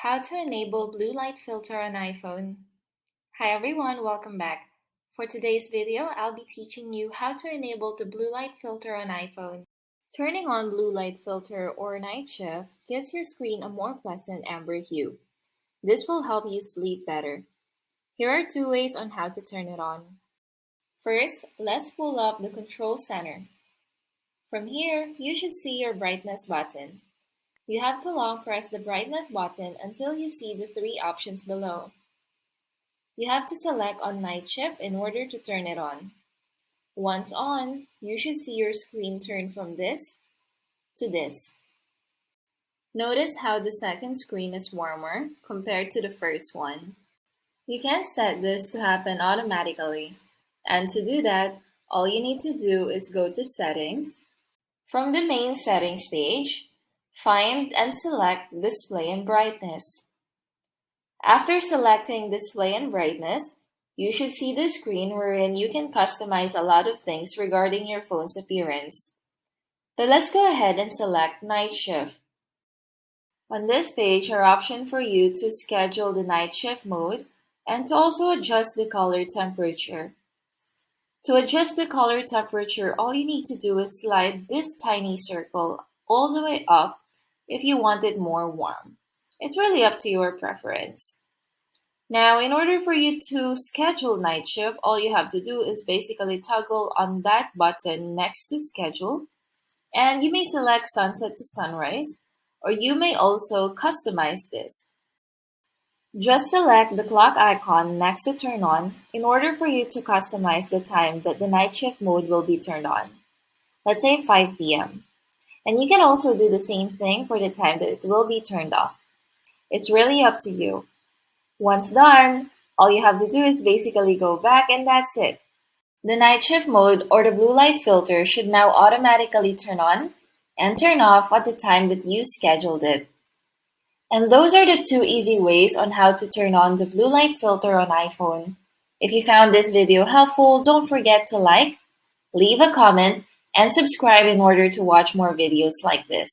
How to enable blue light filter on iPhone. Hi everyone, welcome back. For today's video, I'll be teaching you how to enable the blue light filter on iPhone. Turning on blue light filter or night shift gives your screen a more pleasant amber hue. This will help you sleep better. Here are two ways on how to turn it on. First, let's pull up the control center. From here, you should see your brightness button. You have to long press the brightness button until you see the three options below. You have to select on night shift in order to turn it on. Once on, you should see your screen turn from this to this. Notice how the second screen is warmer compared to the first one. You can set this to happen automatically. And to do that, all you need to do is go to Settings. From the main settings page, find and select Display and Brightness. After selecting Display and Brightness, you should see the screen wherein you can customize a lot of things regarding your phone's appearance. But let's go ahead and select Night Shift. On this page are options for you to schedule the night shift mode and to also adjust the color temperature. To adjust the color temperature, all you need to do is slide this tiny circle all the way up if you want it more warm. It's really up to your preference. Now, in order for you to schedule night shift, all you have to do is basically toggle on that button next to schedule, and you may select sunset to sunrise, or you may also customize this. Just select the clock icon next to turn on in order for you to customize the time that the night shift mode will be turned on. Let's say 5 p.m. And you can also do the same thing for the time that it will be turned off. It's really up to you. Once done, all you have to do is basically go back and that's it. The night shift mode or the blue light filter should now automatically turn on and turn off at the time that you scheduled it. And those are the two easy ways on how to turn on the blue light filter on iPhone. If you found this video helpful, don't forget to like, leave a comment, and subscribe in order to watch more videos like this.